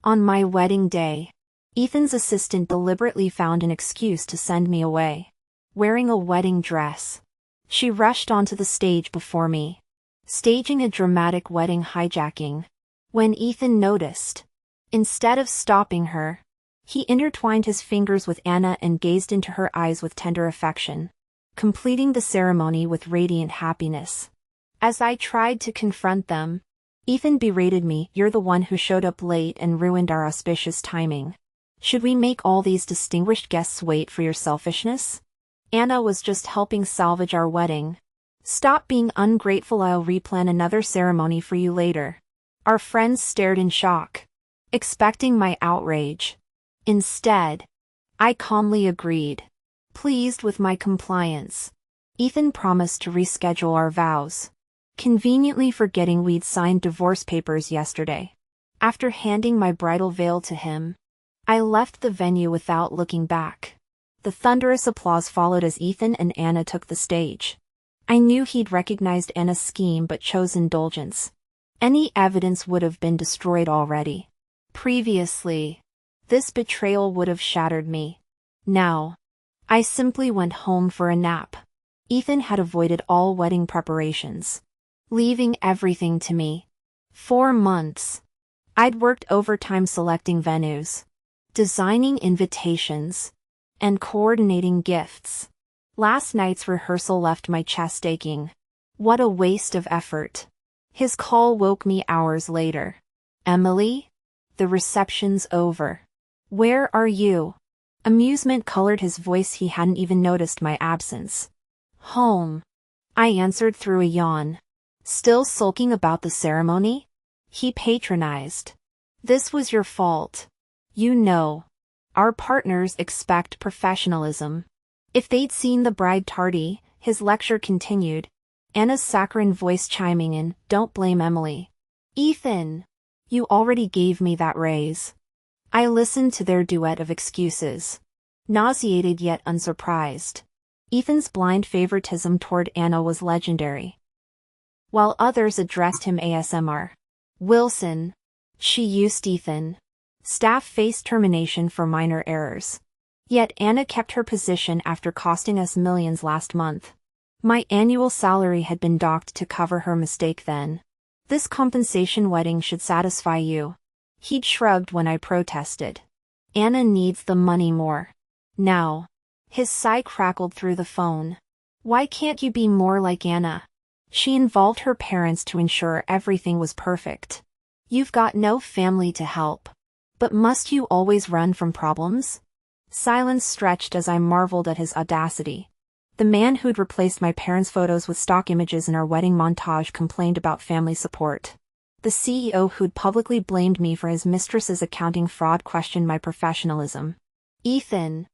On my wedding day, Ethan's assistant deliberately found an excuse to send me away. Wearing a wedding dress, she rushed onto the stage before me, staging a dramatic wedding hijacking. When Ethan noticed, instead of stopping her, he intertwined his fingers with Anna and gazed into her eyes with tender affection, completing the ceremony with radiant happiness. As I tried to confront them, Ethan berated me. "You're the one who showed up late and ruined our auspicious timing. Should we make all these distinguished guests wait for your selfishness? Anna was just helping salvage our wedding. Stop being ungrateful. I'll replan another ceremony for you later." Our friends stared in shock, expecting my outrage. Instead, I calmly agreed, pleased with my compliance. Ethan promised to reschedule our vows, conveniently forgetting we'd signed divorce papers yesterday. After handing my bridal veil to him, I left the venue without looking back. The thunderous applause followed as Ethan and Anna took the stage. I knew he'd recognized Anna's scheme but chose indulgence. Any evidence would have been destroyed already. Previously, this betrayal would have shattered me. Now, I simply went home for a nap. Ethan had avoided all wedding preparations, leaving everything to me. 4 months. I'd worked overtime selecting venues, designing invitations, and coordinating gifts. Last night's rehearsal left my chest aching. What a waste of effort. His call woke me hours later. "Emily? The reception's over. Where are you?" Amusement colored his voice. He hadn't even noticed my absence. "Home," I answered through a yawn. "Still sulking about the ceremony?" He patronized. "This was your fault. You know, our partners expect professionalism." If they'd seen the bride tardy, his lecture continued, Anna's saccharine voice chiming in, "Don't blame Emily. Ethan, you already gave me that raise." I listened to their duet of excuses, nauseated yet unsurprised. Ethan's blind favoritism toward Anna was legendary. While others addressed him ASMR. "Wilson." She used Ethan. Staff faced termination for minor errors. Yet Anna kept her position after costing us millions last month. My annual salary had been docked to cover her mistake then. "This compensation wedding should satisfy you." He'd shrugged when I protested. "Anna needs the money more. Now." His sigh crackled through the phone. "Why can't you be more like Anna? She involved her parents to ensure everything was perfect. You've got no family to help. But must you always run from problems?" Silence stretched as I marveled at his audacity. The man who'd replaced my parents' photos with stock images in our wedding montage complained about family support. The CEO who'd publicly blamed me for his mistress's accounting fraud questioned my professionalism. "Ethan,"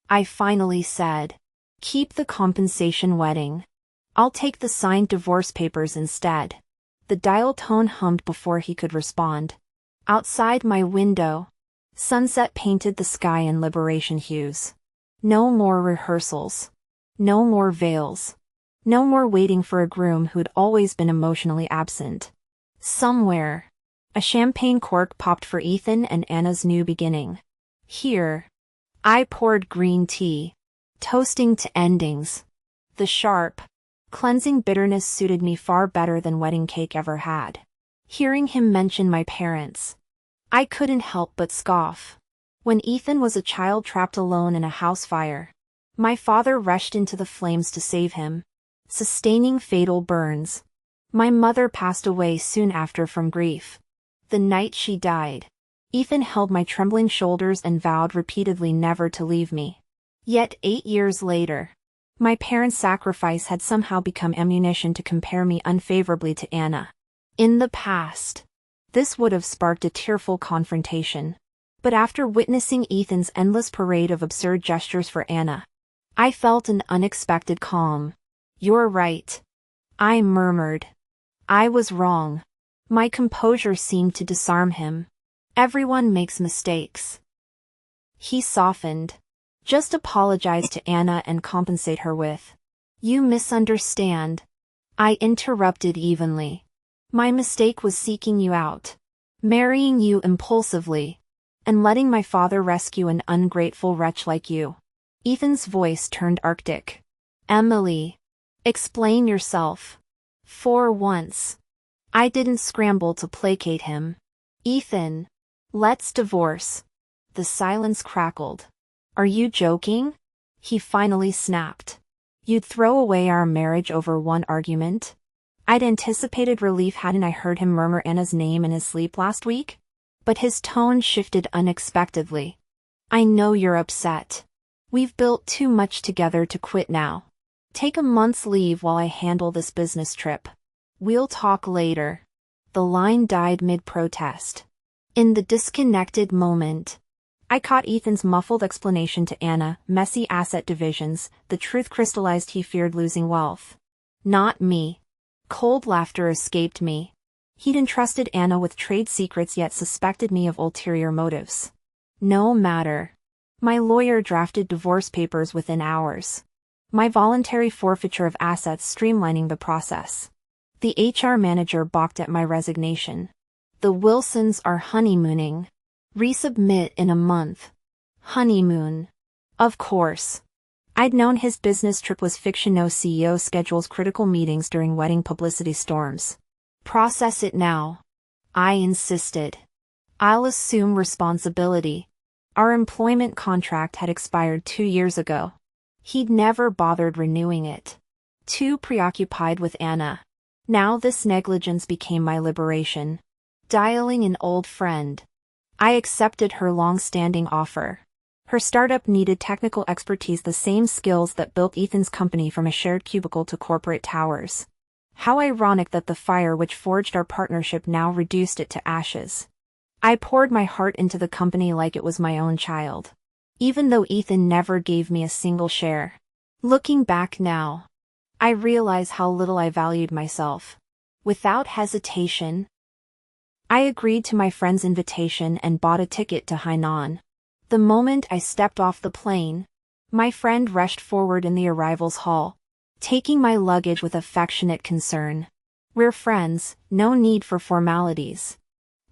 I finally said, "keep the compensation wedding. I'll take the signed divorce papers instead." The dial tone hummed before he could respond. Outside my window, sunset painted the sky in liberation hues. No more rehearsals. No more veils. No more waiting for a groom who'd always been emotionally absent. Somewhere, a champagne cork popped for Ethan and Anna's new beginning. Here, I poured green tea, toasting to endings. The sharp, cleansing bitterness suited me far better than wedding cake ever had. Hearing him mention my parents, I couldn't help but scoff. When Ethan was a child trapped alone in a house fire, my father rushed into the flames to save him, sustaining fatal burns. My mother passed away soon after from grief. The night she died, Ethan held my trembling shoulders and vowed repeatedly never to leave me. Yet 8 years later, my parents' sacrifice had somehow become ammunition to compare me unfavorably to Anna. In the past, this would have sparked a tearful confrontation. But after witnessing Ethan's endless parade of absurd gestures for Anna, I felt an unexpected calm. "You're right," I murmured. I was wrong. My composure seemed to disarm him. "Everyone makes mistakes." He softened. "Just apologize to Anna and compensate her with." "You misunderstand," I interrupted evenly. "My mistake was seeking you out. Marrying you impulsively. And letting my father rescue an ungrateful wretch like you. Ethan's voice turned arctic. Emily. Explain yourself. For once. I didn't scramble to placate him. Ethan. Let's divorce. The silence crackled. Are you joking? He finally snapped. You'd throw away our marriage over one argument? I'd anticipated relief hadn't I heard him murmur Anna's name in his sleep last week? But his tone shifted unexpectedly. I know you're upset. We've built too much together to quit now. Take a month's leave while I handle this business trip. We'll talk later. The line died mid-protest. In the disconnected moment, I caught Ethan's muffled explanation to Anna, messy asset divisions, the truth crystallized he feared losing wealth. Not me. Cold laughter escaped me. He'd entrusted Anna with trade secrets yet suspected me of ulterior motives. No matter. My lawyer drafted divorce papers within hours. My voluntary forfeiture of assets streamlining the process. The HR manager balked at my resignation. The Wilsons are honeymooning. Resubmit in a month. Honeymoon. Of course. I'd known his business trip was fiction. No CEO schedules critical meetings during wedding publicity storms. Process it now. I insisted. I'll assume responsibility. Our employment contract had expired 2 years ago. He'd never bothered renewing it. Too preoccupied with Anna. Now this negligence became my liberation. Dialing an old friend. I accepted her long-standing offer. Her startup needed technical expertise, the same skills that built Ethan's company from a shared cubicle to corporate towers. How ironic that the fire which forged our partnership now reduced it to ashes. I poured my heart into the company like it was my own child. Even though Ethan never gave me a single share. Looking back now, I realize how little I valued myself. Without hesitation, I agreed to my friend's invitation and bought a ticket to Hainan. The moment I stepped off the plane, my friend rushed forward in the arrivals hall, taking my luggage with affectionate concern. We're friends, no need for formalities.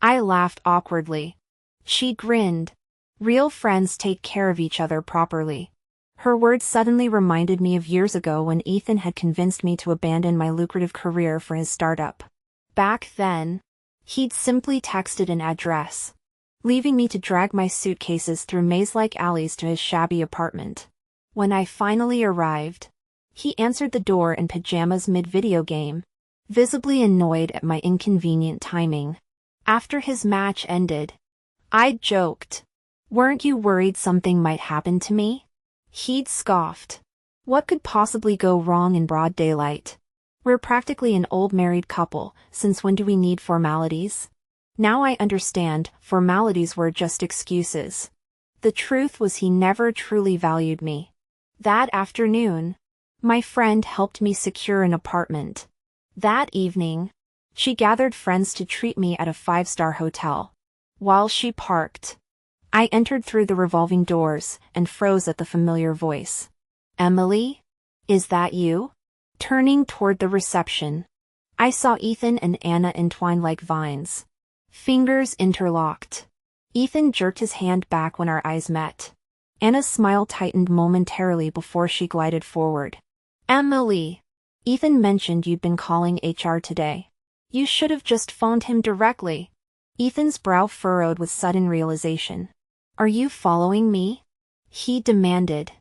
I laughed awkwardly. She grinned. Real friends take care of each other properly. Her words suddenly reminded me of years ago when Ethan had convinced me to abandon my lucrative career for his startup. Back then, he'd simply texted an address, leaving me to drag my suitcases through maze-like alleys to his shabby apartment. When I finally arrived, he answered the door in pajamas mid-video game, visibly annoyed at my inconvenient timing. After his match ended, I joked, "Weren't you worried something might happen to me?" He'd scoffed. What could possibly go wrong in broad daylight? We're practically an old married couple, since when do we need formalities? Now I understand, formalities were just excuses. The truth was he never truly valued me. That afternoon, my friend helped me secure an apartment. That evening, she gathered friends to treat me at a 5-star hotel. While she parked, I entered through the revolving doors and froze at the familiar voice. Emily? Is that you? Turning toward the reception, I saw Ethan and Anna entwined like vines. Fingers interlocked. Ethan jerked his hand back when our eyes met. Anna's smile tightened momentarily before she glided forward. Emily, Ethan mentioned you'd been calling HR today. You should have just phoned him directly. Ethan's brow furrowed with sudden realization. Are you following me? He demanded.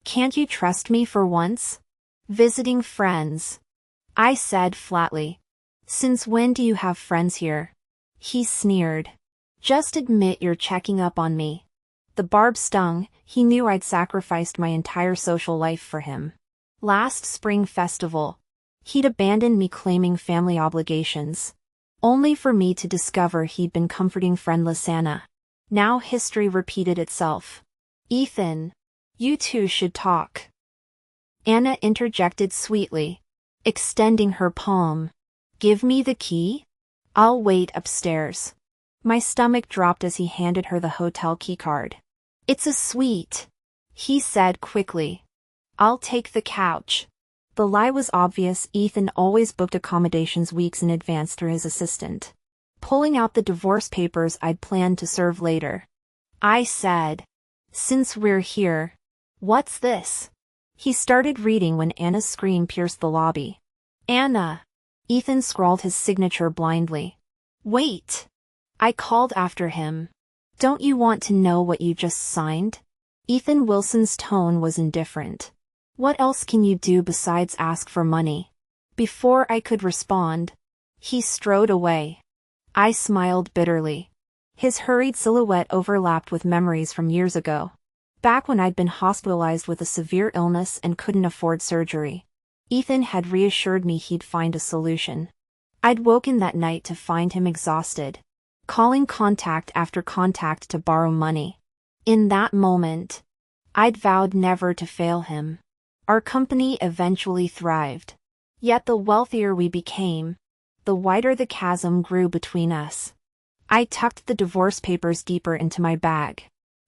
Can't you trust me for once? Visiting friends, I said flatly. Since when do you have friends here? He sneered. Just admit you're checking up on me. The barb stung. He knew I'd sacrificed my entire social life for him. Last spring festival, he'd abandoned me claiming family obligations, only for me to discover he'd been comforting friendless Anna. Now history repeated itself. Ethan, you two should talk. Anna interjected sweetly, extending her palm. Give me the key? I'll wait upstairs. My stomach dropped as he handed her the hotel keycard. It's a suite, he said quickly. I'll take the couch. The lie was obvious. Ethan always booked accommodations weeks in advance through his assistant. Pulling out the divorce papers I'd planned to serve later, I said. Since we're here. What's this? He started reading when Anna's scream pierced the lobby. Anna. Ethan scrawled his signature blindly. Wait. I called after him. Don't you want to know what you just signed? Ethan Wilson's tone was indifferent. What else can you do besides ask for money? Before I could respond, he strode away. I smiled bitterly. His hurried silhouette overlapped with memories from years ago. Back when I'd been hospitalized with a severe illness and couldn't afford surgery. Ethan had reassured me he'd find a solution. I'd woken that night to find him exhausted, calling contact after contact to borrow money. In that moment, I'd vowed never to fail him. Our company eventually thrived. Yet the wealthier we became, the wider the chasm grew between us. I tucked the divorce papers deeper into my bag.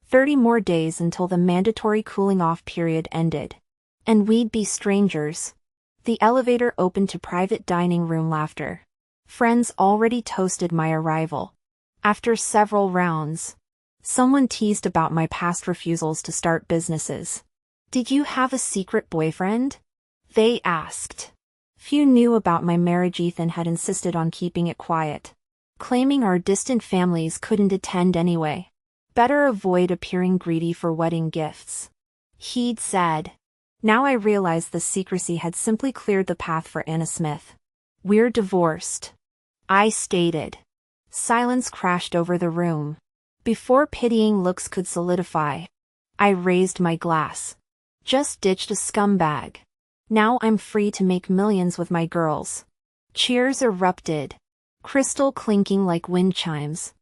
30 more days until the mandatory cooling-off period ended. And we'd be strangers. The elevator opened to private dining room laughter. Friends already toasted my arrival. After several rounds, someone teased about my past refusals to start businesses. Did you have a secret boyfriend? They asked. Few knew about my marriage. Ethan had insisted on keeping it quiet, claiming our distant families couldn't attend anyway. Better avoid appearing greedy for wedding gifts, he'd said. Now I realized the secrecy had simply cleared the path for Anna Smith. We're divorced, I stated. Silence crashed over the room. Before pitying looks could solidify, I raised my glass. Just ditched a scumbag. Now I'm free to make millions with my girls. Cheers erupted, crystal clinking like wind chimes.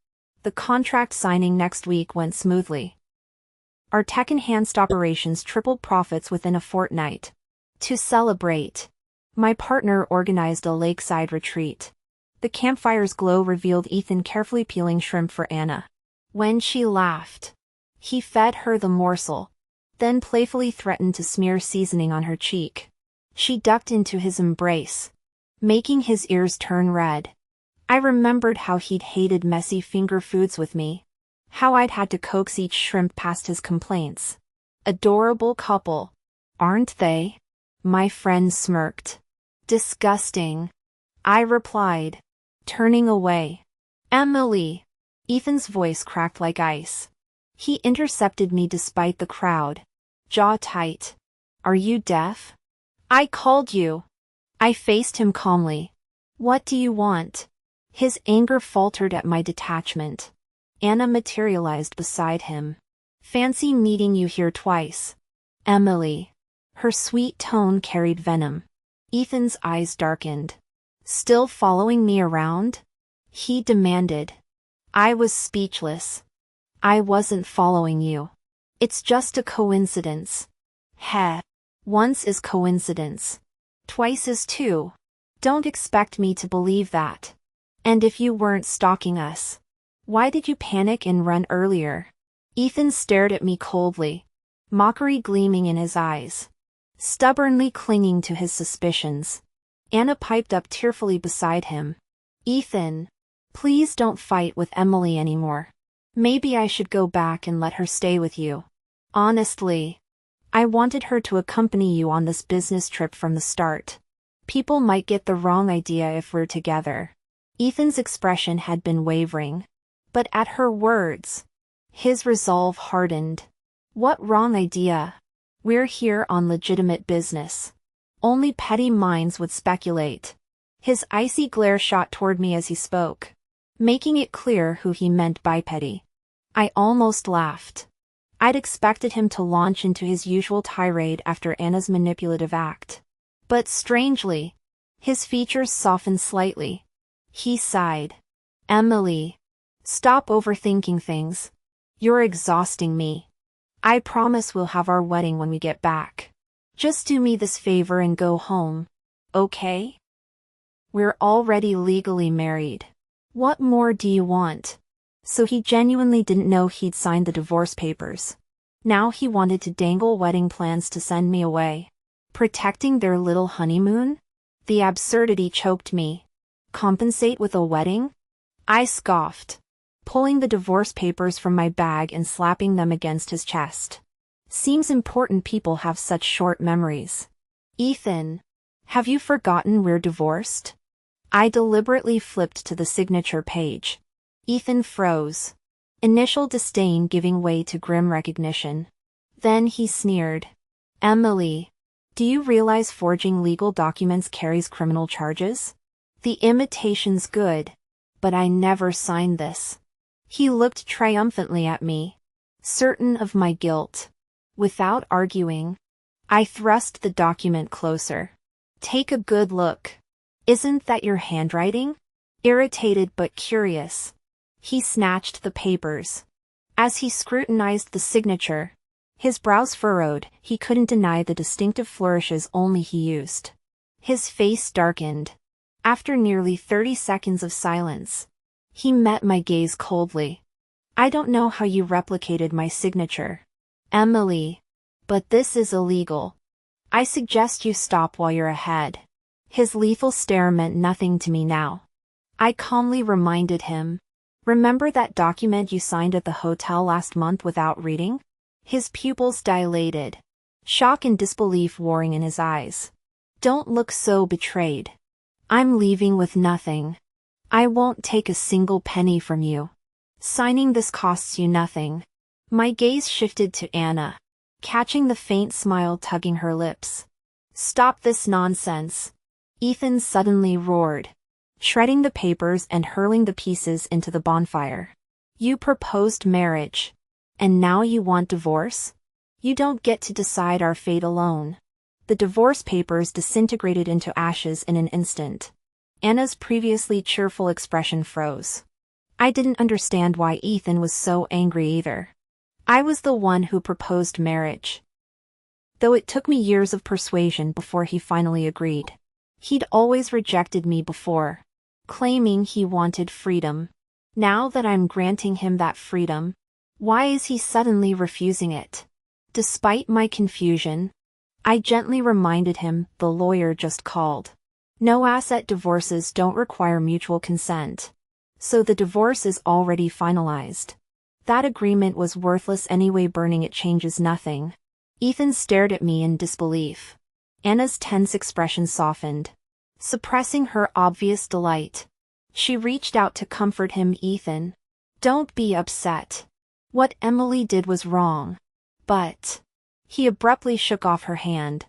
The contract signing next week went smoothly. Our tech-enhanced operations tripled profits within a fortnight. To celebrate, my partner organized a lakeside retreat. The campfire's glow revealed Ethan carefully peeling shrimp for Anna. When she laughed, he fed her the morsel, then playfully threatened to smear seasoning on her cheek. She ducked into his embrace, making his ears turn red. I remembered how he'd hated messy finger foods with me. How I'd had to coax each shrimp past his complaints. Adorable couple, aren't they? My friend smirked. Disgusting, I replied, turning away. Emily. Ethan's voice cracked like ice. He intercepted me despite the crowd. Jaw tight. Are you deaf? I called you. I faced him calmly. What do you want? His anger faltered at my detachment. Anna materialized beside him. Fancy meeting you here twice. Emily. Her sweet tone carried venom. Ethan's eyes darkened. Still following me around? He demanded. I was speechless. I wasn't following you. It's just a coincidence. Heh. Once is coincidence. Twice is two. Don't expect me to believe that. And if you weren't stalking us, why did you panic and run earlier? Ethan stared at me coldly, mockery gleaming in his eyes, stubbornly clinging to his suspicions. Anna piped up tearfully beside him. Ethan, please don't fight with Emily anymore. Maybe I should go back and let her stay with you. Honestly, I wanted her to accompany you on this business trip from the start. People might get the wrong idea if we're together. Ethan's expression had been wavering, but at her words, his resolve hardened. What wrong idea? We're here on legitimate business. Only petty minds would speculate. His icy glare shot toward me as he spoke, making it clear who he meant by petty. I almost laughed. I'd expected him to launch into his usual tirade after Anna's manipulative act. But strangely, his features softened slightly. He sighed. Emily, stop overthinking things. You're exhausting me. I promise we'll have our wedding when we get back. Just do me this favor and go home, okay? We're already legally married. What more do you want? So he genuinely didn't know he'd signed the divorce papers. Now he wanted to dangle wedding plans to send me away. Protecting their little honeymoon? The absurdity choked me. Compensate with a wedding? I scoffed. pulling the divorce papers from my bag and slapping them against his chest. Seems important people have such short memories. Ethan, have you forgotten we're divorced? I deliberately flipped to the signature page. Ethan froze. Initial disdain giving way to grim recognition. Then he sneered. Emily, do you realize forging legal documents carries criminal charges? The imitation's good, but I never signed this. He looked triumphantly at me, certain of my guilt. Without arguing, I thrust the document closer. Take a good look. Isn't that your handwriting? Irritated but curious, he snatched the papers. As he scrutinized the signature, his brows furrowed. He couldn't deny the distinctive flourishes only he used. His face darkened. After nearly 30 seconds of silence, he met my gaze coldly. I don't know how you replicated my signature, Emily, but this is illegal. I suggest you stop while you're ahead. His lethal stare meant nothing to me now. I calmly reminded him. Remember that document you signed at the hotel last month without reading? His pupils dilated, shock and disbelief warring in his eyes. Don't look so betrayed. I'm leaving with nothing. I won't take a single penny from you. Signing this costs you nothing. My gaze shifted to Anna, catching the faint smile tugging her lips. Stop this nonsense. Ethan suddenly roared, shredding the papers and hurling the pieces into the bonfire. You proposed marriage, and now you want divorce? You don't get to decide our fate alone. The divorce papers disintegrated into ashes in an instant. Anna's previously cheerful expression froze. I didn't understand why Ethan was so angry either. I was the one who proposed marriage. Though it took me years of persuasion before he finally agreed. He'd always rejected me before, claiming he wanted freedom. Now that I'm granting him that freedom, why is he suddenly refusing it? Despite my confusion, I gently reminded him the lawyer just called. No asset divorces don't require mutual consent. So the divorce is already finalized. That agreement was worthless anyway. Burning it changes nothing. Ethan stared at me in disbelief. Anna's tense expression softened, suppressing her obvious delight. She reached out to comfort him. Ethan, don't be upset. What Emily did was wrong. But... He abruptly shook off her hand.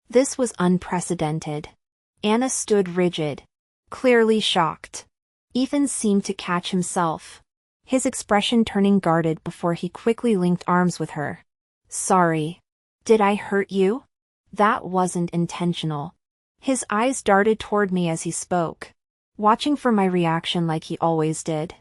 This was unprecedented. Anna stood rigid, clearly shocked. Ethan seemed to catch himself, his expression turning guarded before he quickly linked arms with her. Sorry. Did I hurt you? That wasn't intentional. His eyes darted toward me as he spoke, watching for my reaction like he always did.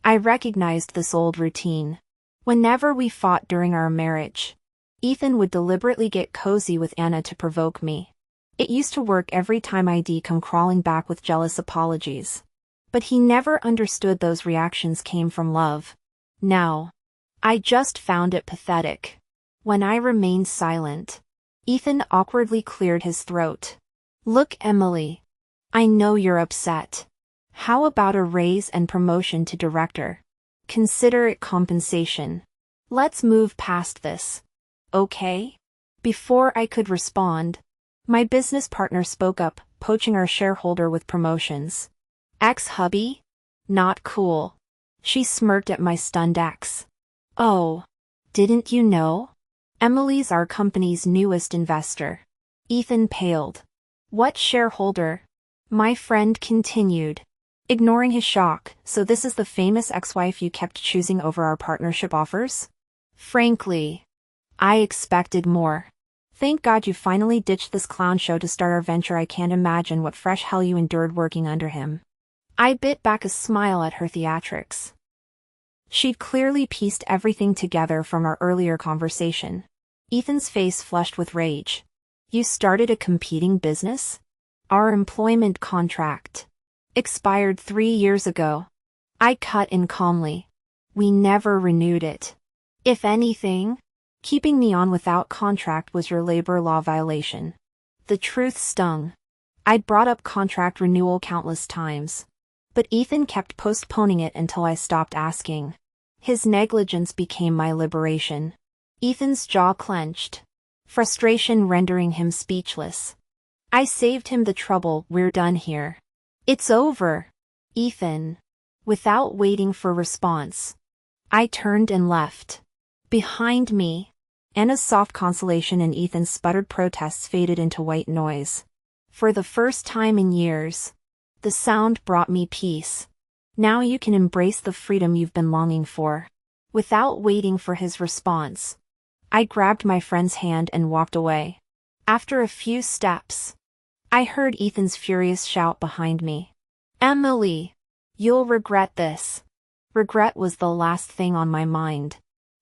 I recognized this old routine. Whenever we fought during our marriage, Ethan would deliberately get cozy with Anna to provoke me. It used to work every time I'd come crawling back with jealous apologies. But he never understood those reactions came from love. Now, I just found it pathetic. When I remained silent, Ethan awkwardly cleared his throat. Look, Emily. I know you're upset. How about a raise and promotion to director? Consider it compensation. Let's move past this. Okay? Before I could respond, my business partner spoke up, poaching our shareholder with promotions. Ex-hubby? Not cool. She smirked at my stunned ex. Oh, didn't you know? Emily's our company's newest investor. Ethan paled. What shareholder? My friend continued, ignoring his shock. So this is the famous ex-wife you kept choosing over our partnership offers? Frankly, I expected more. Thank God you finally ditched this clown show to start our venture. I can't imagine what fresh hell you endured working under him. I bit back a smile at her theatrics. She'd clearly pieced everything together from our earlier conversation. Ethan's face flushed with rage. You started a competing business? Our employment contract expired 3 years ago. I cut in calmly. We never renewed it. If anything, keeping me on without contract was your labor law violation. The truth stung. I'd brought up contract renewal countless times. But Ethan kept postponing it until I stopped asking. His negligence became my liberation. Ethan's jaw clenched, frustration rendering him speechless. I saved him the trouble. We're done here. It's over, Ethan. Without waiting for response, I turned and left. Behind me, Anna's soft consolation and Ethan's sputtered protests faded into white noise. For the first time in years, the sound brought me peace. Now you can embrace the freedom you've been longing for. Without waiting for his response, I grabbed my friend's hand and walked away. After a few steps, I heard Ethan's furious shout behind me. Emily, you'll regret this. Regret was the last thing on my mind.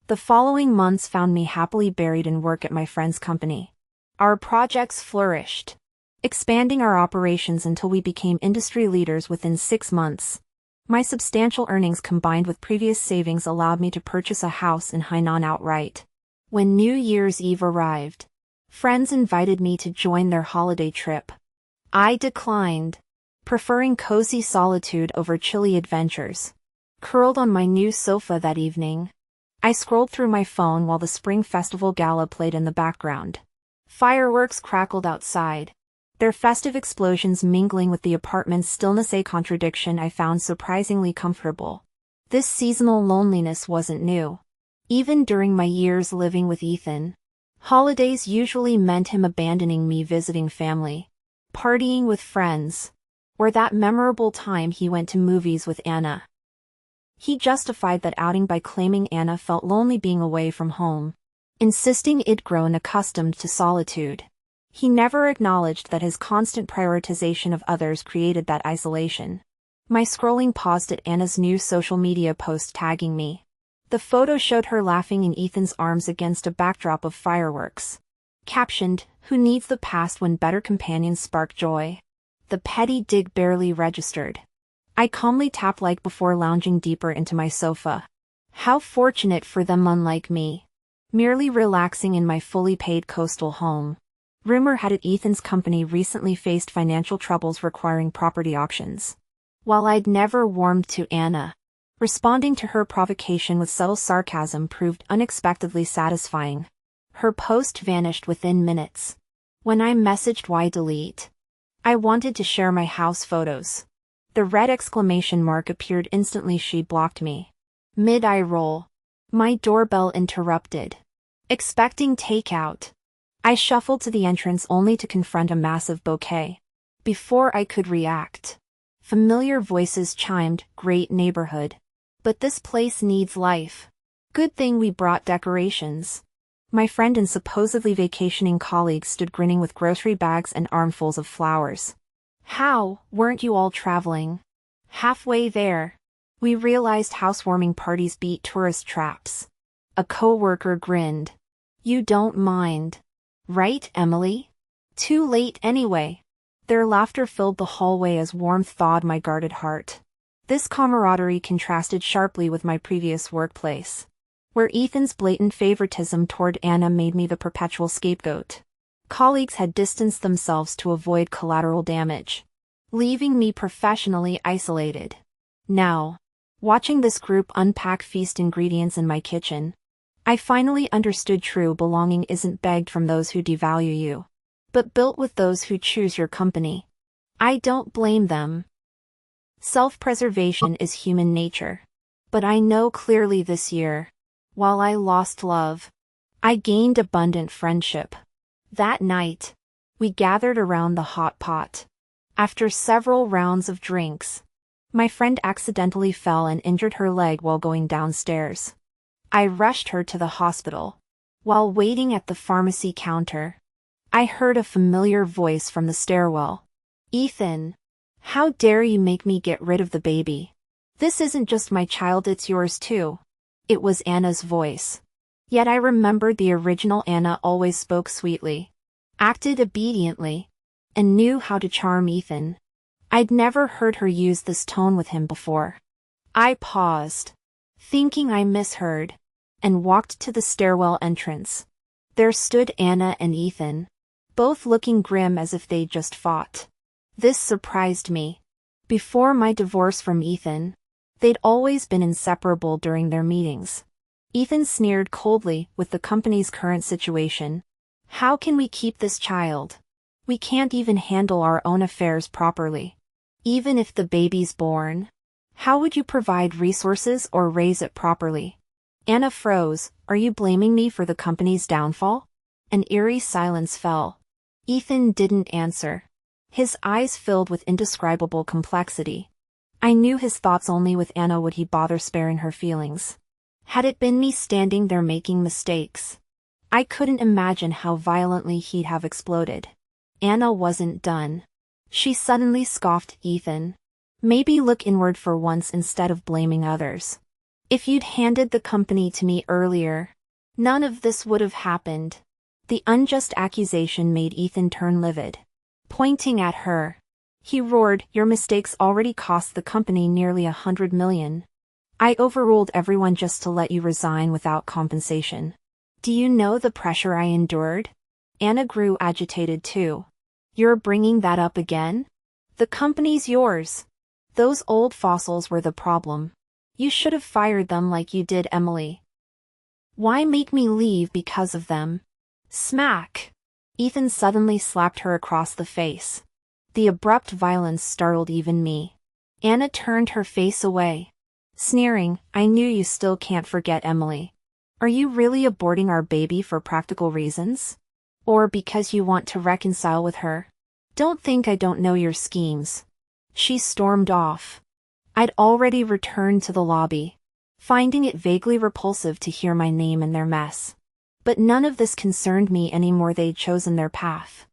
The following months found me happily buried in work at my friend's company. Our projects flourished, expanding our operations until we became industry leaders within 6 months. My substantial earnings combined with previous savings allowed me to purchase a house in Hainan outright. When New Year's Eve arrived, friends invited me to join their holiday trip. I declined, preferring cozy solitude over chilly adventures. Curled on my new sofa that evening, I scrolled through my phone while the Spring Festival Gala played in the background. Fireworks crackled outside, their festive explosions mingling with the apartment's stillness, a contradiction I found surprisingly comfortable. This seasonal loneliness wasn't new. Even during my years living with Ethan, holidays usually meant him abandoning me visiting family, partying with friends, or that memorable time he went to movies with Anna. He justified that outing by claiming Anna felt lonely being away from home, insisting I'd grown accustomed to solitude. He never acknowledged that his constant prioritization of others created that isolation. My scrolling paused at Anna's new social media post tagging me. The photo showed her laughing in Ethan's arms against a backdrop of fireworks. Captioned, "Who needs the past when better companions spark joy?" The petty dig barely registered. I calmly tapped like before lounging deeper into my sofa. How fortunate for them, unlike me, merely relaxing in my fully paid coastal home. Rumor had it Ethan's company recently faced financial troubles requiring property auctions. While I'd never warmed to Anna, responding to her provocation with subtle sarcasm proved unexpectedly satisfying. Her post vanished within minutes. When I messaged why delete, I wanted to share my house photos. The red exclamation mark appeared instantly. She blocked me. Mid-eye roll. My doorbell interrupted. Expecting takeout, I shuffled to the entrance only to confront a massive bouquet. Before I could react, familiar voices chimed, "Great neighborhood. But this place needs life. Good thing we brought decorations." My friend and supposedly vacationing colleague stood grinning with grocery bags and armfuls of flowers. "How, weren't you all traveling?" Halfway there, we realized housewarming parties beat tourist traps. A coworker grinned. "You don't mind, right, Emily? Too late anyway." Their laughter filled the hallway as warmth thawed my guarded heart. This camaraderie contrasted sharply with my previous workplace, where Ethan's blatant favoritism toward Anna made me the perpetual scapegoat. Colleagues had distanced themselves to avoid collateral damage, leaving me professionally isolated. Now, watching this group unpack feast ingredients in my kitchen, I finally understood true belonging isn't begged from those who devalue you, but built with those who choose your company. I don't blame them. Self-preservation is human nature. But I know clearly this year, while I lost love, I gained abundant friendship. That night, we gathered around the hot pot. After several rounds of drinks, my friend accidentally fell and injured her leg while going downstairs. I rushed her to the hospital. While waiting at the pharmacy counter, I heard a familiar voice from the stairwell. "Ethan, how dare you make me get rid of the baby? This isn't just my child, it's yours too." It was Anna's voice. Yet I remembered the original Anna always spoke sweetly, acted obediently, and knew how to charm Ethan. I'd never heard her use this tone with him before. I paused, thinking I misheard, and walked to the stairwell entrance. There stood Anna and Ethan, both looking grim as if they'd just fought. This surprised me. Before my divorce from Ethan, they'd always been inseparable during their meetings. Ethan sneered coldly with the company's current situation. How can we keep this child? We can't even handle our own affairs properly. Even if the baby's born, how would you provide resources or raise it properly? Anna froze. Are you blaming me for the company's downfall? An eerie silence fell. Ethan didn't answer. His eyes filled with indescribable complexity. I knew his thoughts. Only with Anna would he bother sparing her feelings. Had it been me standing there making mistakes, I couldn't imagine how violently he'd have exploded. Anna wasn't done. She suddenly scoffed. Ethan, maybe look inward for once instead of blaming others. If you'd handed the company to me earlier, none of this would have happened. The unjust accusation made Ethan turn livid. Pointing at her, he roared, your mistakes already cost the company nearly $100 million. I overruled everyone just to let you resign without compensation. Do you know the pressure I endured? Anna grew agitated too. You're bringing that up again? The company's yours. Those old fossils were the problem. You should have fired them like you did Emily. Why make me leave because of them? Smack! Ethan suddenly slapped her across the face. The abrupt violence startled even me. Anna turned her face away, sneering, I knew you still can't forget Emily. Are you really aborting our baby for practical reasons? Or because you want to reconcile with her? Don't think I don't know your schemes. She stormed off. I'd already returned to the lobby, finding it vaguely repulsive to hear my name in their mess. But none of this concerned me anymore. They'd chosen their path.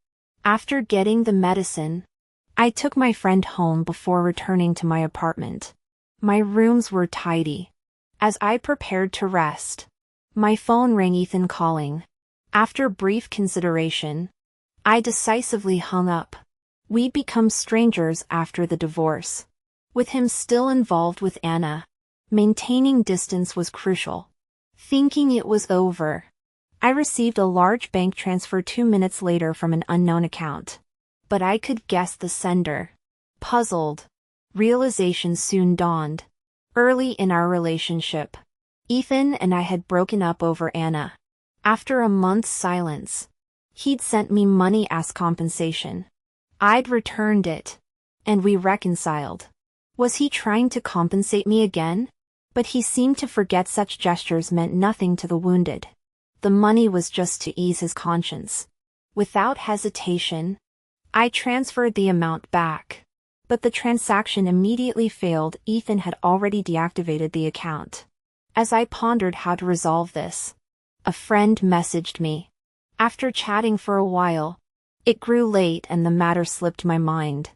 After getting the medicine, I took my friend home before returning to my apartment. My rooms were tidy. As I prepared to rest, my phone rang. Ethan calling. After brief consideration, I decisively hung up. We'd become strangers after the divorce. With him still involved with Anna, maintaining distance was crucial. Thinking it was over, I received a large bank transfer 2 minutes later from an unknown account. But I could guess the sender. Puzzled, realization soon dawned. Early in our relationship, Ethan and I had broken up over Anna. After a month's silence, he'd sent me money as compensation. I'd returned it, and we reconciled. Was he trying to compensate me again? But he seemed to forget such gestures meant nothing to the wounded. The money was just to ease his conscience. Without hesitation, I transferred the amount back. But the transaction immediately failed. Ethan had already deactivated the account. As I pondered how to resolve this, a friend messaged me. After chatting for a while, it grew late and the matter slipped my mind.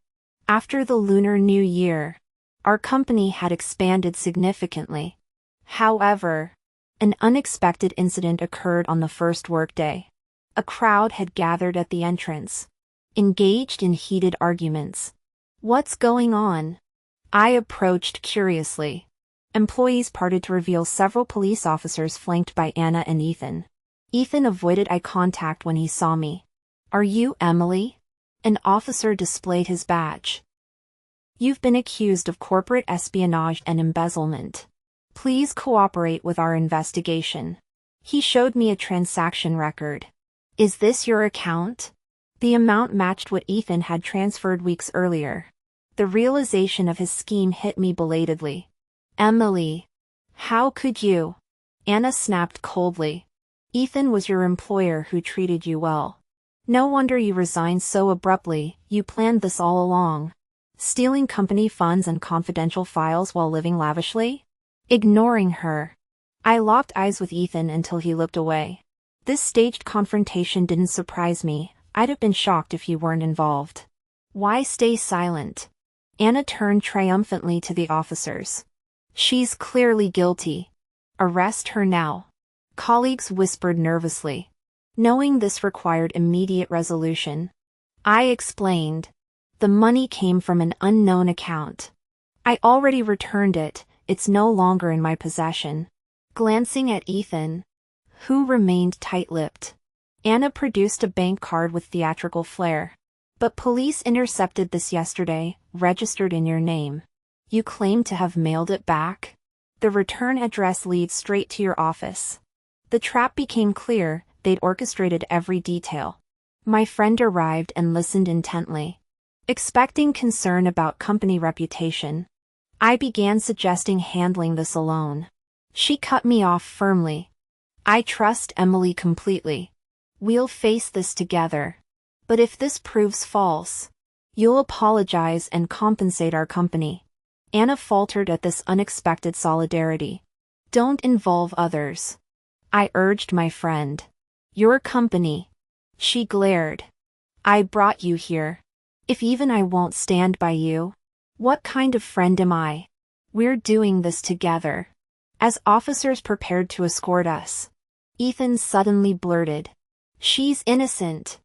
After the Lunar New Year, our company had expanded significantly. However, an unexpected incident occurred on the first workday. A crowd had gathered at the entrance, engaged in heated arguments. What's going on? I approached curiously. Employees parted to reveal several police officers flanked by Anna and Ethan. Ethan avoided eye contact when he saw me. Are you Emily? An officer displayed his badge. You've been accused of corporate espionage and embezzlement. Please cooperate with our investigation. He showed me a transaction record. Is this your account? The amount matched what Ethan had transferred weeks earlier. The realization of his scheme hit me belatedly. Emily, how could you? Anna snapped coldly. Ethan was your employer who treated you well. No wonder you resigned so abruptly. You planned this all along. Stealing company funds and confidential files while living lavishly? Ignoring her, I locked eyes with Ethan until he looked away. This staged confrontation didn't surprise me. I'd have been shocked if you weren't involved. Why stay silent? Anna turned triumphantly to the officers. She's clearly guilty. Arrest her now. Colleagues whispered nervously. Knowing this required immediate resolution, I explained. The money came from an unknown account. I already returned it. It's no longer in my possession. Glancing at Ethan, who remained tight-lipped, Anna produced a bank card with theatrical flair. But police intercepted this yesterday, registered in your name. You claim to have mailed it back? The return address leads straight to your office. The trap became clear, they'd orchestrated every detail. My friend arrived and listened intently, expecting concern about company reputation. I began suggesting handling this alone. She cut me off firmly. I trust Emily completely. We'll face this together. But if this proves false, you'll apologize and compensate our company. Anna faltered at this unexpected solidarity. Don't involve others, I urged my friend. Your company. She glared. I brought you here. If even I won't stand by you, what kind of friend am I? We're doing this together. As officers prepared to escort us, Ethan suddenly blurted, "She's innocent.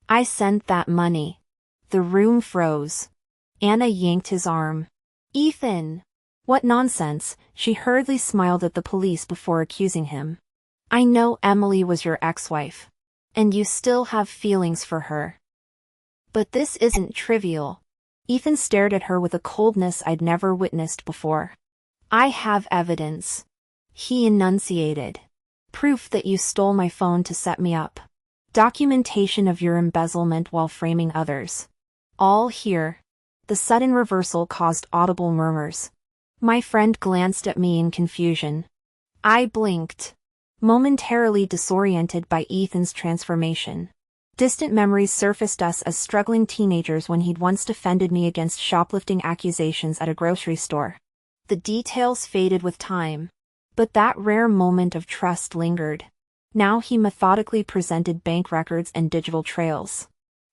I sent that money." The room froze. Anna yanked his arm. "Ethan! What nonsense!" She hurriedly smiled at the police before accusing him. "I know Emily was your ex-wife. And you still have feelings for her. But this isn't trivial." Ethan stared at her with a coldness I'd never witnessed before. "I have evidence," he enunciated. "Proof that you stole my phone to set me up. Documentation of your embezzlement while framing others. All here." The sudden reversal caused audible murmurs. My friend glanced at me in confusion. I blinked, momentarily disoriented by Ethan's transformation. Distant memories surfaced us as struggling teenagers when he'd once defended me against shoplifting accusations at a grocery store. The details faded with time, but that rare moment of trust lingered. Now he methodically presented bank records and digital trails.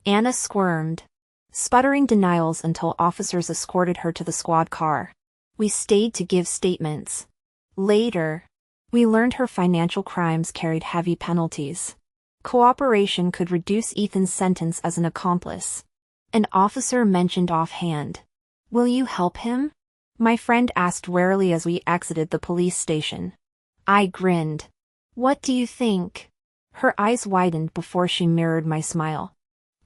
Anna squirmed, sputtering denials until officers escorted her to the squad car. We stayed to give statements. Later, we learned her financial crimes carried heavy penalties. Cooperation could reduce Ethan's sentence as an accomplice. An officer mentioned offhand, "Will you help him?" My friend asked warily as we exited the police station. I grinned. "What do you think?" Her eyes widened before she mirrored my smile.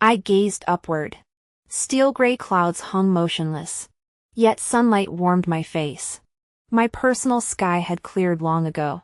I gazed upward. Steel gray clouds hung motionless, yet sunlight warmed my face. My personal sky had cleared long ago.